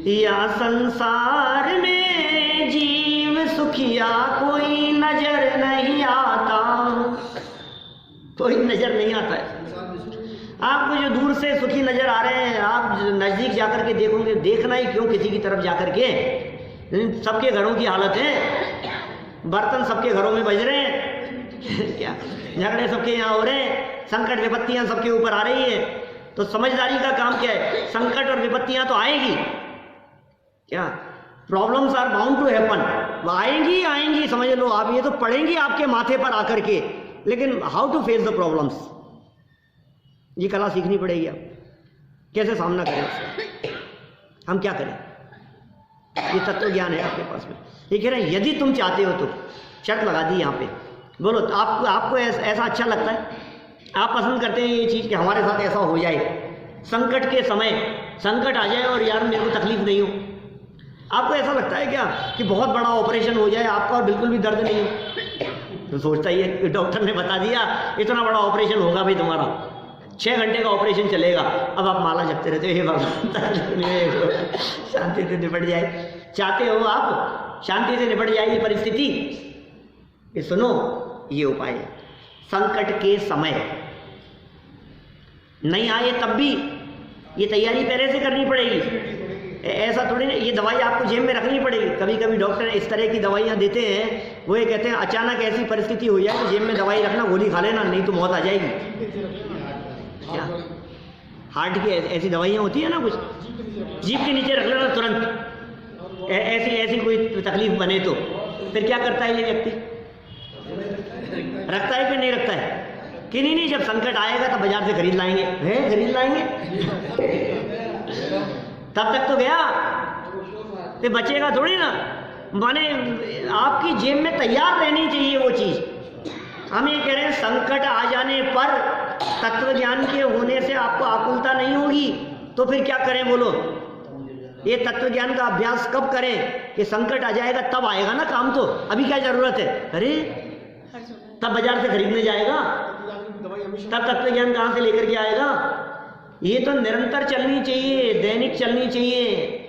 या संसार में जीव सुखिया कोई नजर नहीं आता, कोई नजर नहीं आता है। आपको जो दूर से सुखी नजर आ रहे हैं, आप नजदीक जाकर के देखोगे, देखना ही क्यों किसी की तरफ जाकर के। सबके घरों की हालत है, बर्तन सबके घरों में बज रहे हैं क्या झगड़े सबके यहाँ हो रहे हैं, संकट विपत्तियां सबके ऊपर आ रही है। तो समझदारी का काम क्या है? संकट और विपत्तियां तो आएगी, क्या problems are bound to happen, आएंगी समझ लो आप, ये तो पड़ेंगी आपके माथे पर आकर के। लेकिन how to face the problems, ये कला सीखनी पड़ेगी। आप कैसे सामना करें उसका, हम क्या करें? ये तत्व ज्ञान है आपके पास में। ये कह रहे हैं यदि तुम चाहते हो तो, शर्त लगा दी यहाँ पे। बोलो आपको ऐसा अच्छा लगता है, आप पसंद करते हैं ये चीज़ कि हमारे साथ ऐसा हो जाए, संकट के समय संकट आ जाए और यार मेरे को तकलीफ नहीं हो। आपको ऐसा लगता है क्या कि बहुत बड़ा ऑपरेशन हो जाए आपका और बिल्कुल भी दर्द नहीं हो? तो सोचता ही है, डॉक्टर ने बता दिया इतना बड़ा ऑपरेशन होगा भाई तुम्हारा, 6 घंटे का ऑपरेशन चलेगा। अब आप माला जपते रहते हो, हे भगवान शांति से निपट जाए। चाहते हो आप शांति से निपट जाए ये परिस्थिति? ये सुनो, ये उपाय है। संकट के समय नहीं आए तब भी ये तैयारी पहले से करनी पड़ेगी। ऐसा थोड़ी ना, ये दवाई आपको जेब में रखनी पड़ेगी। कभी कभी डॉक्टर इस तरह की दवाइयाँ देते हैं, वो ये कहते हैं अचानक ऐसी परिस्थिति हो जाए तो जेब में दवाई रखना, गोली खा लेना, नहीं तो मौत आ जाएगी। क्या हार्ट की ऐसी दवाइयाँ होती है ना, कुछ जीभ के नीचे रख लेना तुरंत, ऐसी कोई तकलीफ बने तो फिर क्या करता है ये व्यक्ति? रखता है कि नहीं रखता है? कि नहीं, जब संकट आएगा तब बाजार से खरीद लाएंगे, है खरीद लाएंगे तब तक तो गया, तो बचेगा थोड़ी ना। माने आपकी जेब में तैयार रहनी चाहिए वो चीज। हम ये कह रहे हैं संकट आ जाने पर तत्व ज्ञान के होने से आपको आकुलता नहीं होगी, तो फिर क्या करें बोलो? ये तत्व ज्ञान का अभ्यास कब करें? कि संकट आ जाएगा तब आएगा ना काम, तो अभी क्या जरूरत है? अरे तब बाजार से खरीदने जाएगा, तब तत्व ज्ञान कहां से लेकर के आएगा? ये तो निरंतर चलनी चाहिए, दैनिक चलनी चाहिए,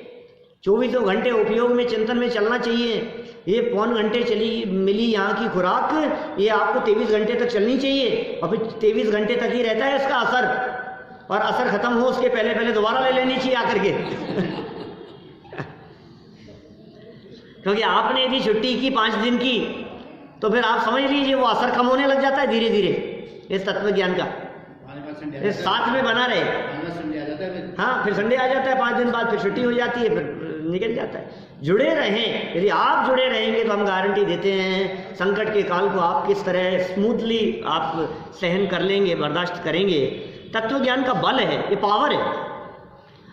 24 घंटे उपयोग में, चिंतन में चलना चाहिए। ये 5 घंटे चली मिली यहाँ की खुराक, ये आपको 23 घंटे तक चलनी चाहिए, और फिर 23 घंटे तक ही रहता है इसका असर, और असर खत्म हो उसके पहले पहले दोबारा ले लेनी चाहिए आकर के क्योंकि आपने यदि छुट्टी की 5 दिन की तो फिर आप समझ लीजिए वो असर कम होने लग जाता है धीरे धीरे इस तत्व ज्ञान का। इस साथ में बना रहे, हाँ फिर संडे आ जाता है, 5 दिन बाद फिर छुट्टी हो जाती है, फिर निकल जाता है। जुड़े रहें, यदि आप जुड़े रहेंगे तो हम गारंटी देते हैं संकट के काल को आप किस तरह स्मूथली आप सहन कर लेंगे, बर्दाश्त करेंगे। तत्व ज्ञान का बल है, ये पावर है।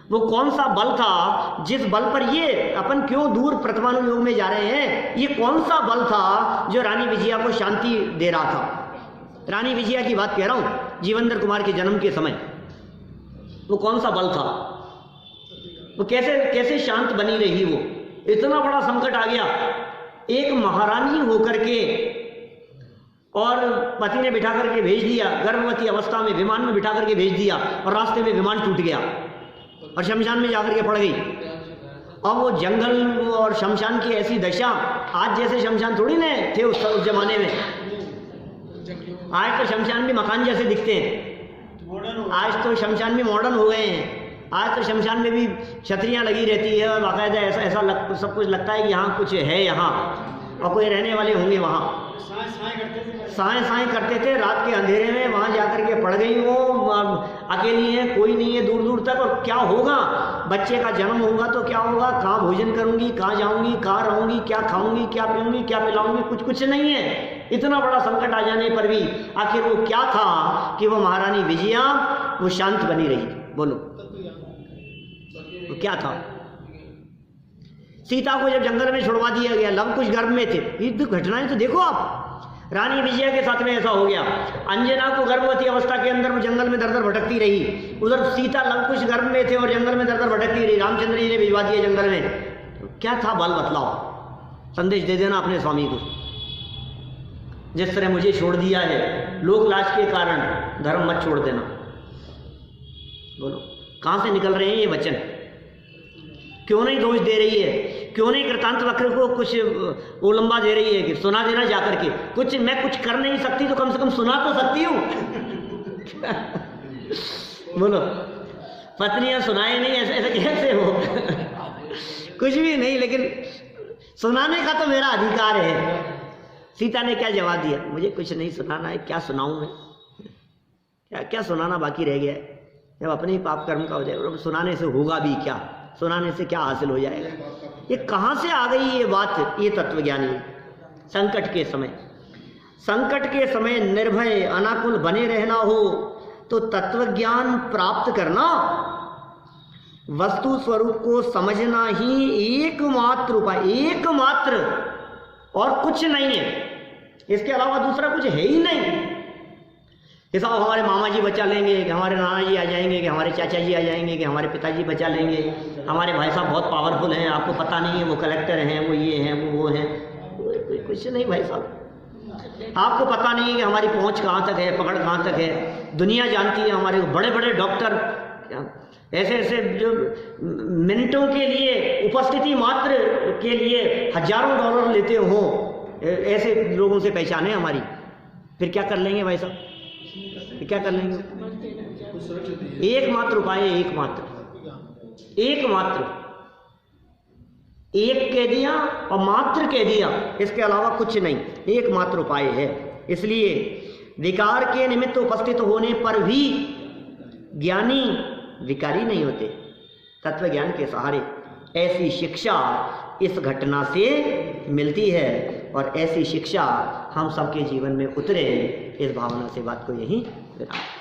वो कौन सा बल था जिस बल पर ये अपन क्यों दूर प्रथमानुयोग में जा रहे हैं? ये कौन सा बल था जो रानी विजया को शांति दे रहा था? रानी विजया की बात कह रहा हूं, जीवेंद्र कुमार के जन्म के समय। वो कौन सा बल था? वो कैसे शांत बनी रही? वो इतना बड़ा संकट आ गया, एक महारानी होकर के, और पति ने बिठा करके भेज दिया, गर्भवती अवस्था में विमान में बिठा करके भेज दिया, और रास्ते में विमान टूट गया और शमशान में जाकर के पड़ गई। अब वो जंगल और शमशान की ऐसी दशा, आज जैसे शमशान थोड़ी ना थे उस जमाने में। आज तो शमशान भी मकान जैसे दिखते हैं, आज तो शमशान भी मॉडर्न हो गए हैं। आज तो शमशान में भी छतरियाँ लगी रहती है और बाकायदा ऐसा सब कुछ लगता है कि यहाँ कुछ है यहाँ, और कोई रहने वाले होंगे वहाँ। साएं करते थे रात के अंधेरे में, वहाँ जाकर के पड़ गई वो, अकेली है, कोई नहीं है दूर दूर तक। और क्या होगा? बच्चे का जन्म होगा तो क्या होगा? कहाँ भोजन करूंगी, कहाँ जाऊंगी, कहाँ रहूंगी, क्या खाऊंगी, क्या पीऊंगी, क्या पिलाऊंगी, कुछ नहीं है। इतना बड़ा संकट आ जाने पर भी आखिर वो क्या था कि वो महारानी विजया वो शांत बनी रही? बोलो वो क्या था? सीता को जब जंगल में छुड़वा दिया गया, लव कुश गर्भ में थे, ये घटनाएं तो देखो आप। रानी विजया के साथ में ऐसा हो गया, अंजना को गर्भवती अवस्था के अंदर वो जंगल में दर दर भटकती रही, उधर सीता लवकुश गर्भ में थे और जंगल में दर दर भटकती रही, रामचंद्र जी ने भिजवा दिया जंगल में। तो क्या था बल? बतलाओ, संदेश दे देना अपने स्वामी को। जिस तरह मुझे छोड़ दिया है लोक लाज के कारण, धर्म मत छोड़ देना। बोलो कहां से निकल रहे हैं ये वचन? क्यों नहीं दोष दे रही है? क्यों नहीं कृतांत वक्र को कुछ ओलंबा दे रही है कि सुना देना जाकर के? कुछ मैं कुछ कर नहीं सकती तो कम से कम सुना तो सकती हूँ बोलो, पत्नियां सुनाए नहीं, ऐसे कैसे हो कुछ भी नहीं, लेकिन सुनाने का तो मेरा अधिकार है। सीता ने क्या जवाब दिया? मुझे कुछ नहीं सुनाना है। क्या सुनाऊं मैं? क्या सुनाना बाकी रह गया है? जब अपने ही पाप कर्म का हो जाएगा, सुनाने से होगा भी क्या? सुनाने से क्या हासिल हो जाएगा? ये कहां से आ गई ये बात? ये तत्वज्ञानी संकट के समय निर्भय अनाकुल बने रहना हो तो तत्वज्ञान प्राप्त करना, वस्तु स्वरूप को समझना ही एकमात्र उपाय, एकमात्र, और कुछ नहीं है। इसके अलावा दूसरा कुछ है ही नहीं। ऐसा हमारे मामा जी बचा लेंगे, कि हमारे नाना जी आ जाएंगे, कि हमारे चाचा जी आ जाएंगे, कि हमारे पिताजी बचा लेंगे, हमारे भाई साहब बहुत पावरफुल हैं, आपको पता नहीं है, वो कलेक्टर हैं, वो ये हैं, वो हैं। कुछ नहीं भाई साहब, आपको पता नहीं है कि हमारी पहुंच कहाँ तक है, पकड़ कहाँ तक है। दुनिया जानती है, हमारे बड़े बड़े डॉक्टर ऐसे जो मिनटों के लिए, उपस्थिति मात्र के लिए हजारों डॉलर लेते हो, ऐसे लोगों से पहचाने हमारी। फिर क्या कर लेंगे भाई साहब? क्या कर लेंगे? एकमात्र उपाय है, एकमात्र एक कह दिया और मात्र कह दिया, इसके अलावा कुछ नहीं, एकमात्र उपाय है। इसलिए विकार के निमित्त उपस्थित होने पर भी ज्ञानी विकारी नहीं होते, तत्व ज्ञान के सहारे। ऐसी शिक्षा इस घटना से मिलती है और ऐसी शिक्षा हम सबके जीवन में उतरे, इस भावना से बात को यही विराम।